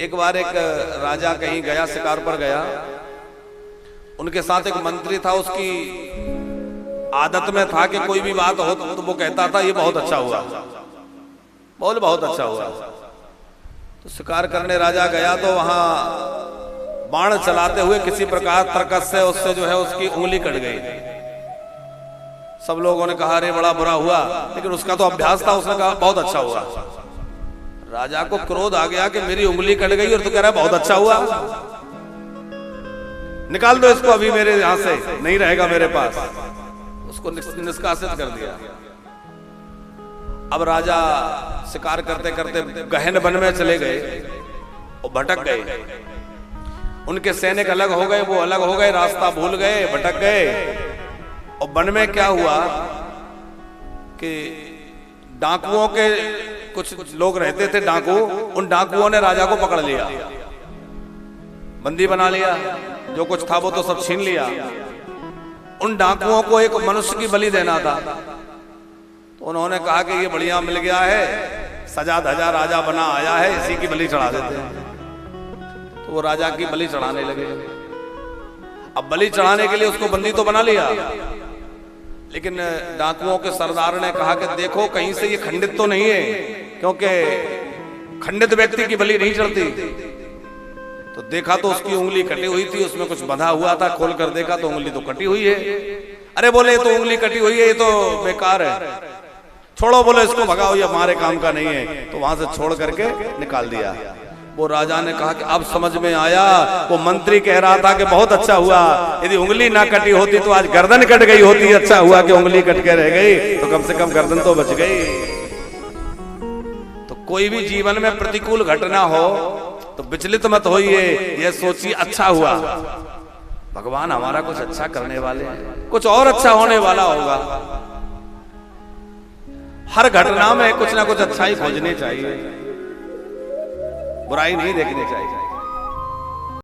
एक बार एक राजा कहीं गया, शिकार पर गया, उनके साथ एक मंत्री था। उसकी आदत में था कि कोई भी बात हो तो वो कहता था ये बहुत अच्छा हुआ, बोल बहुत अच्छा हुआ। तो शिकार करने राजा गया तो वहां बाण चलाते हुए किसी प्रकार तरकस से उससे जो है उसकी उंगली कट गई। सब लोगों ने कहा अरे बड़ा बुरा हुआ, लेकिन उसका तो अभ्यास था, उसने कहा बहुत अच्छा हुआ। राजा को क्रोध आ गया कि मेरी उंगली कट गई और तू कह रहा है बहुत अच्छा हुआ, निकाल दो इसको अभी मेरे यहां से, नहीं रहेगा मेरे पास। उसको निष्कासित कर दिया। अब राजा शिकार करते करते गहन वन में चले गए और भटक गए। उनके सैनिक अलग हो गए, वो अलग हो गए, रास्ता भूल गए, भटक गए। और वन में क्या हुआ कि डाकुओं के कुछ लोग रहते थे, डाकू, उन डाकुओं ने राजा को पकड़ लिया, बंदी बना लिया, जो कुछ था वो तो सब छीन लिया। उन डाकुओं को एक मनुष्य की बलि देना था, तो उन्होंने कहा कि ये बढ़िया मिल गया है, सजा धजा राजा बना आया है, इसी की बलि चढ़ा देते हैं। तो वो राजा की बलि चढ़ाने लगे। अब बलि चढ़ाने के लिए उसको बंदी तो बना लिया, लेकिन डाकुओं के सरदार ने कहा कि देखो कहीं से ये खंडित तो नहीं है, क्योंकि खंडित व्यक्ति की बलि नहीं चढ़ती। तो देखा तो उसकी उंगली कटी हुई थी, उसमें कुछ बंधा हुआ था, खोल कर देखा तो उंगली तो कटी हुई है। अरे बोले ये तो उंगली कटी हुई है, ये तो बेकार है, छोड़ो, बोले इसको भगाओ, ये हमारे काम का नहीं है। तो वहां से छोड़ करके निकाल दिया। वो राजा ने कहा कि अब समझ में आया, वो मंत्री कह रहा था कि बहुत अच्छा हुआ, यदि उंगली ना कटी होती तो आज गर्दन कट गई होती। अच्छा हुआ कि उंगली कट के रह गई, तो कम से कम गर्दन तो बच गई। तो कोई भी जीवन में प्रतिकूल घटना हो तो विचलित मत होइए, यह सोचिए अच्छा हुआ, भगवान हमारा कुछ अच्छा करने वाले हैं, कुछ और अच्छा होने वाला होगा। हर घटना में कुछ ना कुछ अच्छा ही खोजने चाहिए, बुराई नहीं देखनी चाहिए।